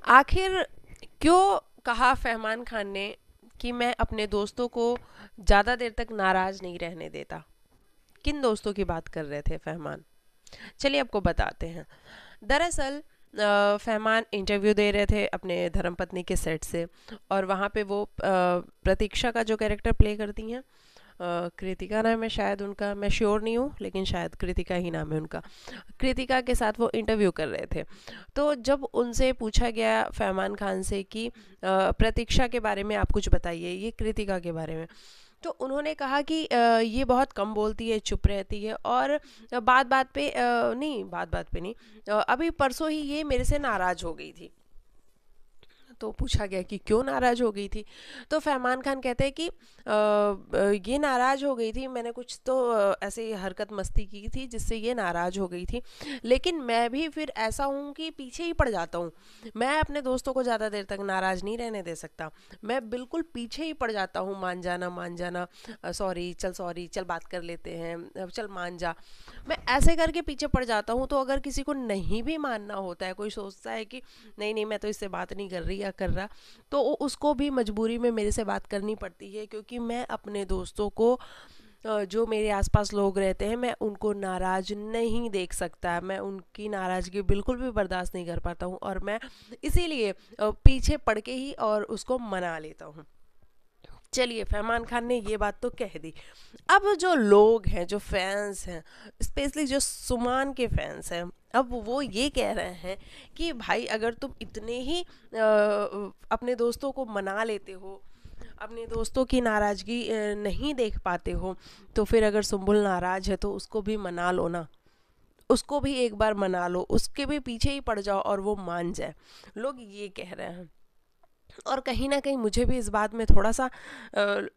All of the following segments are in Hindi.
आखिर क्यों कहा फहमान खान ने कि मैं अपने दोस्तों को ज़्यादा देर तक नाराज़ नहीं रहने देता। किन दोस्तों की बात कर रहे थे फहमान? चलिए आपको बताते हैं। दरअसल फहमान इंटरव्यू दे रहे थे अपने धर्मपत्नी के सेट से, और वहाँ पे वो प्रतीक्षा का जो कैरेक्टर प्ले करती हैं, कृतिका नाम है शायद उनका, मैं श्योर नहीं हूँ लेकिन शायद कृतिका ही नाम है उनका। कृतिका के साथ वो इंटरव्यू कर रहे थे। तो जब उनसे पूछा गया फरमान खान से कि प्रतीक्षा के बारे में आप कुछ बताइए, ये कृतिका के बारे में, तो उन्होंने कहा कि ये बहुत कम बोलती है, चुप रहती है, और बात बात पे नहीं, बात बात पे नहीं, अभी परसों ही ये मेरे से नाराज़ हो गई थी। तो पूछा गया कि क्यों नाराज़ हो गई थी, तो फरमान खान कहते हैं कि ये नाराज़ हो गई थी, मैंने कुछ तो ऐसे हरकत मस्ती की थी जिससे ये नाराज़ हो गई थी। लेकिन मैं भी फिर ऐसा हूँ कि पीछे ही पड़ जाता हूँ। मैं अपने दोस्तों को ज़्यादा देर तक नाराज़ नहीं रहने दे सकता। मैं बिल्कुल पीछे ही पड़ जाता हूँ, मान जाना मान जाना, सॉरी चल बात कर लेते हैं, चल मान जा। मैं ऐसे करके पीछे पड़ जाता हूँ। तो अगर किसी को नहीं भी मानना होता है, कोई सोचता है कि नहीं नहीं मैं तो इससे बात नहीं कर रही या कर रहा, तो उसको भी मजबूरी में मेरे से बात करनी पड़ती है, क्योंकि मैं अपने दोस्तों को, जो मेरे आसपास लोग रहते हैं, मैं उनको नाराज़ नहीं देख सकता। मैं उनकी नाराज़गी बिल्कुल भी बर्दाश्त नहीं कर पाता हूँ, और मैं इसीलिए पीछे पड़ के ही और उसको मना लेता हूँ। चलिए, फरमान खान ने ये बात तो कह दी। अब जो लोग हैं, जो फैंस हैं, स्पेशली जो सुमान के फैंस हैं, अब वो ये कह रहे हैं कि भाई अगर तुम इतने ही अपने दोस्तों को मना लेते हो, अपने दोस्तों की नाराज़गी नहीं देख पाते हो, तो फिर अगर सुम्बुल नाराज़ है तो उसको भी मना लो ना। उसको भी एक बार मना लो, उसके भी पीछे ही पड़ जाओ और वो मान जाए। लोग ये कह रहे हैं। और कहीं ना कहीं मुझे भी इस बात में थोड़ा सा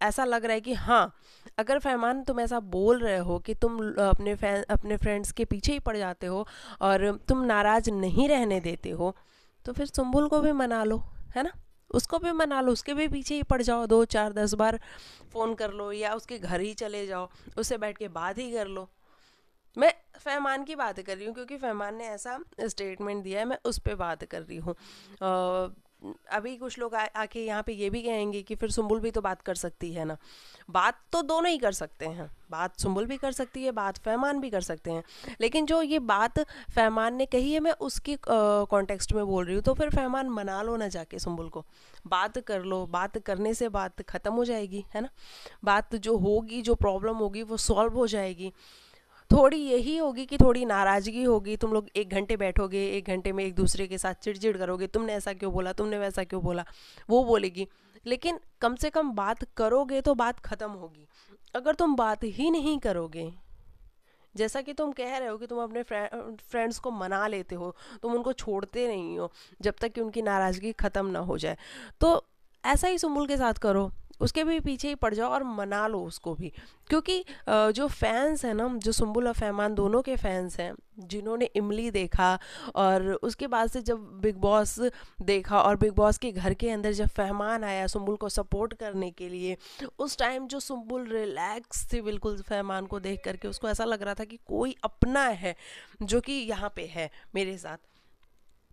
ऐसा लग रहा है कि हाँ, अगर फरमान तुम ऐसा बोल रहे हो कि तुम अपने फ्रेंड्स के पीछे ही पड़ जाते हो और तुम नाराज़ नहीं रहने देते हो, तो फिर सुम्बुल को भी मना लो, है ना। उसको भी मना लो, उसके भी पीछे ही पड़ जाओ, 2 4 10 बार फ़ोन कर लो, या उसके घर ही चले जाओ, उससे बैठ के बात ही कर लो। मैं फहमान की बात कर रही हूँ क्योंकि फहमान ने ऐसा स्टेटमेंट दिया है, मैं उस पर बात कर रही हूँ। अभी कुछ लोग आके यहाँ पे ये भी कहेंगे कि फिर सुम्बुल भी तो बात कर सकती है ना। बात तो दोनों ही कर सकते हैं, बात सुम्बुल भी कर सकती है, बात फहमान भी कर सकते हैं। लेकिन जो ये बात फहमान ने कही है, मैं उसकी कॉन्टेक्स्ट में बोल रही हूँ। तो फिर फहमान मना लो ना जाके सुम्बुल को, बात कर लो। बात करने से बात ख़त्म हो जाएगी, है ना। बात जो होगी, जो प्रॉब्लम होगी, वो सॉल्व हो जाएगी। थोड़ी यही होगी कि थोड़ी नाराज़गी होगी, तुम लोग 1 घंटे बैठोगे, 1 घंटे में एक दूसरे के साथ चिड़चिड़ करोगे, तुमने ऐसा क्यों बोला, तुमने वैसा क्यों बोला, वो बोलेगी। लेकिन कम से कम बात करोगे तो बात ख़त्म होगी। अगर तुम बात ही नहीं करोगे, जैसा कि तुम कह रहे हो कि तुम अपने फ्रेंड्स को मना लेते हो, तुम उनको छोड़ते नहीं हो जब तक कि उनकी नाराज़गी ख़त्म ना हो जाए, तो ऐसा ही सुमुल के साथ करो। उसके भी पीछे ही पड़ जाओ और मना लो उसको भी। क्योंकि जो फैंस हैं ना, जो सुम्बुल और फहमान दोनों के फैंस हैं, जिन्होंने इमली देखा और उसके बाद से जब बिग बॉस देखा, और बिग बॉस के घर के अंदर जब फहमान आया सुम्बुल को सपोर्ट करने के लिए, उस टाइम जो सुम्बुल रिलैक्स थी बिल्कुल फहमान को देख करके, उसको ऐसा लग रहा था कि कोई अपना है जो कि यहाँ पे है मेरे साथ।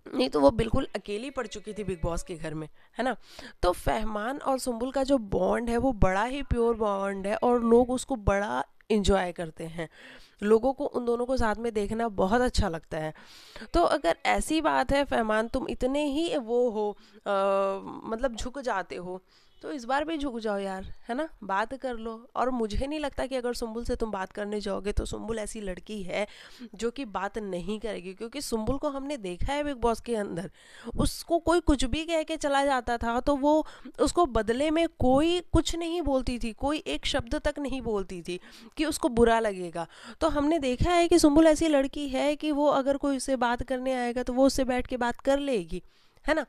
नहीं तो वो बिल्कुल अकेली पड़ चुकी थी बिग बॉस के घर में, है ना। तो फहमान और सुम्बुल का जो बॉन्ड है वो बड़ा ही प्योर बॉन्ड है, और लोग उसको बड़ा इंजॉय करते हैं। लोगों को उन दोनों को साथ में देखना बहुत अच्छा लगता है। तो अगर ऐसी बात है फहमान, तुम इतने ही वो हो, मतलब झुक जाते हो, तो इस बार भी झुक जाओ यार, है ना, बात कर लो। और मुझे नहीं लगता कि अगर सुम्बुल से तुम बात करने जाओगे तो सुम्बुल ऐसी लड़की है जो कि बात नहीं करेगी, क्योंकि सुम्बुल को हमने देखा है बिग बॉस के अंदर, उसको कोई कुछ भी कह के चला जाता था तो वो उसको बदले में कोई कुछ नहीं बोलती थी, कोई एक शब्द तक नहीं बोलती थी कि उसको बुरा लगेगा। तो हमने देखा है कि सुम्बुल ऐसी लड़की है कि वो अगर कोई उससे बात करने आएगा तो वो उससे बैठ के बात कर लेगी, है ना।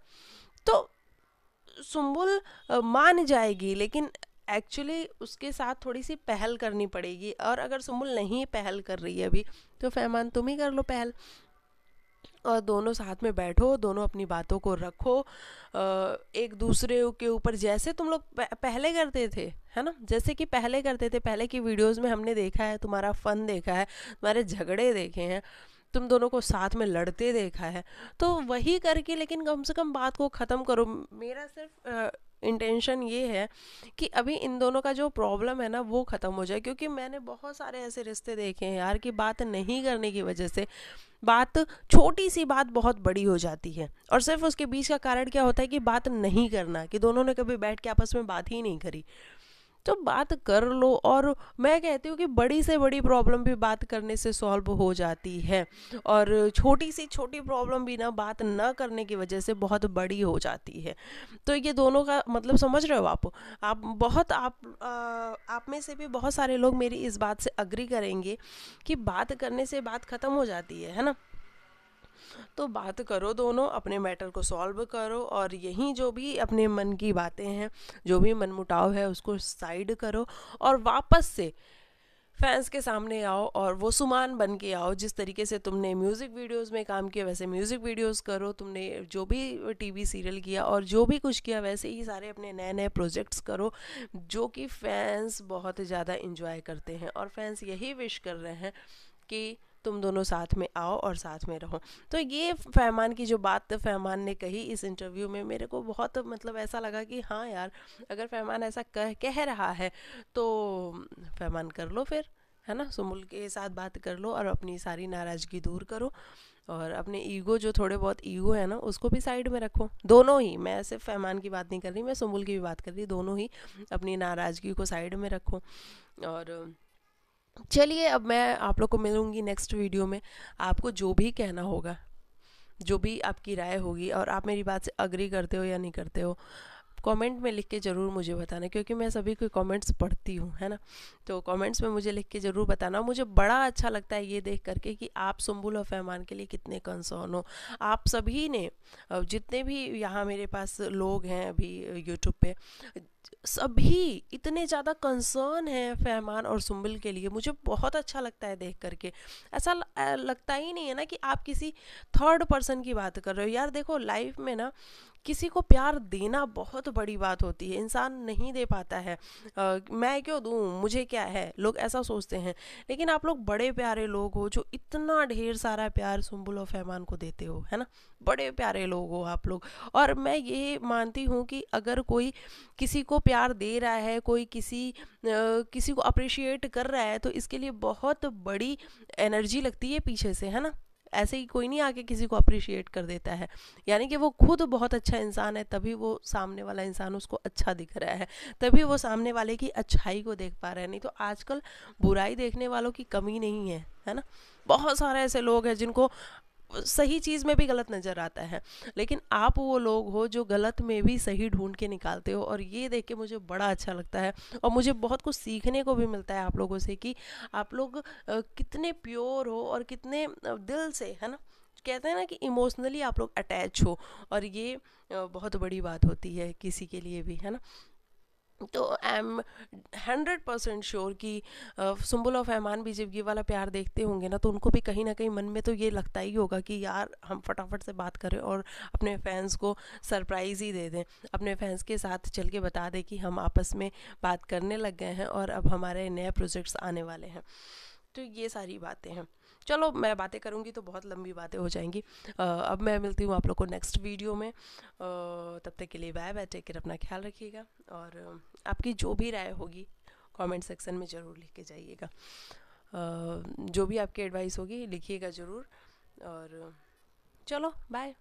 तो सुम्बुल मान जाएगी, लेकिन एक्चुअली उसके साथ थोड़ी सी पहल करनी पड़ेगी। और अगर सुम्बुल नहीं पहल कर रही है अभी, तो फहमान तुम ही कर लो पहल, और दोनों साथ में बैठो, दोनों अपनी बातों को रखो, एक दूसरे के ऊपर, जैसे तुम लोग पहले करते थे, है ना, जैसे कि पहले करते थे। पहले की वीडियोस में हमने देखा है, तुम्हारा फन देखा है, तुम्हारे झगड़े देखे हैं। तुम दोनों को साथ में लड़ते देखा है, तो वही करके लेकिन कम से कम बात को ख़त्म करो। मेरा सिर्फ इंटेंशन ये है कि अभी इन दोनों का जो प्रॉब्लम है ना वो ख़त्म हो जाए, क्योंकि मैंने बहुत सारे ऐसे रिश्ते देखे हैं यार कि बात नहीं करने की वजह से बात, छोटी सी बात बहुत बड़ी हो जाती है, और सिर्फ उसके बीच का कारण क्या होता है कि बात नहीं करना, कि दोनों ने कभी बैठ के आपस में बात ही नहीं करी। तो बात कर लो, और मैं कहती हूँ कि बड़ी से बड़ी प्रॉब्लम भी बात करने से सॉल्व हो जाती है, और छोटी सी छोटी प्रॉब्लम भी ना बात न करने की वजह से बहुत बड़ी हो जाती है। तो ये दोनों का मतलब समझ रहे हो आप बहुत आप में से भी बहुत सारे लोग मेरी इस बात से अग्री करेंगे कि बात करने से बात ख़त्म हो जाती है ना। तो बात करो, दोनों अपने मैटर को सॉल्व करो, और यहीं जो भी अपने मन की बातें हैं, जो भी मनमुटाव है उसको साइड करो, और वापस से फैंस के सामने आओ और वो सुमान बन के आओ। जिस तरीके से तुमने म्यूज़िक वीडियोस में काम किया वैसे म्यूज़िक वीडियोस करो, तुमने जो भी टीवी सीरियल किया और जो भी कुछ किया वैसे ही सारे अपने नए नए प्रोजेक्ट्स करो, जो कि फैंस बहुत ज़्यादा इंजॉय करते हैं, और फैंस यही विश कर रहे हैं कि तुम दोनों साथ में आओ और साथ में रहो। तो ये फहमान की जो बात फहमान ने कही इस इंटरव्यू में, मेरे को बहुत मतलब ऐसा लगा कि हाँ यार, अगर फहमान ऐसा कह रहा है तो फहमान कर लो फिर, है ना। सुमुल के साथ बात कर लो और अपनी सारी नाराज़गी दूर करो, और अपने ईगो, जो थोड़े बहुत ईगो है ना, उसको भी साइड में रखो। दोनों ही, मैं सिर्फ फहमान की बात नहीं कर रही, मैं सुमुल की भी बात कर रही, दोनों ही अपनी नाराज़गी को साइड में रखो। और चलिए, अब मैं आप लोग को मिलूँगी नेक्स्ट वीडियो में। आपको जो भी कहना होगा, जो भी आपकी राय होगी, और आप मेरी बात से अग्री करते हो या नहीं करते हो, कमेंट में लिख के ज़रूर मुझे बताना, क्योंकि मैं सभी के कमेंट्स पढ़ती हूँ, है ना। तो कमेंट्स में मुझे लिख के ज़रूर बताना। मुझे बड़ा अच्छा लगता है ये देख करके कि आप सुम्बुल और फहमान के लिए कितने कंसर्न हो। आप सभी ने, जितने भी यहाँ मेरे पास लोग हैं अभी यूट्यूब पे, सभी इतने ज़्यादा कंसर्न हैं फहमान और सुम्बुल के लिए। मुझे बहुत अच्छा लगता है देख करके। ऐसा लगता ही नहीं है ना कि आप किसी थर्ड पर्सन की बात कर रहे हो। यार देखो, लाइफ में ना किसी को प्यार देना बहुत बड़ी बात होती है, इंसान नहीं दे पाता है। मैं क्यों दूँ, मुझे क्या है, लोग ऐसा सोचते हैं। लेकिन आप लोग बड़े प्यारे लोग हो जो इतना ढेर सारा प्यार सुम्बुल और फहमान को देते हो, है ना। बड़े प्यारे लोग हो आप लोग। और मैं ये मानती हूँ कि अगर कोई किसी को प्यार दे रहा है, कोई किसी को अप्रिशिएट कर रहा है, तो इसके लिए बहुत बड़ी एनर्जी लगती है पीछे से, है ना। ऐसे ही कोई नहीं आके किसी को अप्रिशिएट कर देता है, यानी कि वो खुद बहुत अच्छा इंसान है, तभी वो सामने वाला इंसान उसको अच्छा दिख रहा है, तभी वो सामने वाले की अच्छाई को देख पा रहा है। नहीं तो आजकल बुराई देखने वालों की कमी नहीं है ना। बहुत सारे ऐसे लोग हैं जिनको सही चीज़ में भी गलत नज़र आता है, लेकिन आप वो लोग हो जो गलत में भी सही ढूंढ के निकालते हो, और ये देख के मुझे बड़ा अच्छा लगता है। और मुझे बहुत कुछ सीखने को भी मिलता है आप लोगों से, कि आप लोग कितने प्योर हो और कितने दिल से, है ना, कहते हैं ना कि इमोशनली आप लोग अटैच हो, और ये बहुत बड़ी बात होती है किसी के लिए भी, है ना। तो आई एम 100% श्योर कि सुम्बुल और फहमान भी जब ये वाला प्यार देखते होंगे ना, तो उनको भी कहीं ना कहीं मन में तो ये लगता ही होगा कि यार हम फटाफट से बात करें और अपने फैंस को सरप्राइज़ ही दे दें, अपने फैंस के साथ चल के बता दें कि हम आपस में बात करने लग गए हैं और अब हमारे नए प्रोजेक्ट्स आने वाले हैं। तो ये सारी बातें हैं। चलो, मैं बातें करूँगी तो बहुत लंबी बातें हो जाएंगी। अब मैं मिलती हूँ आप लोग को नेक्स्ट वीडियो में। तब तक के लिए बाय बाय, टेक केयर, अपना ख्याल रखिएगा, और आपकी जो भी राय होगी कमेंट सेक्शन में ज़रूर लिख के जाइएगा। जो भी आपकी एडवाइस होगी लिखिएगा ज़रूर, और चलो बाय।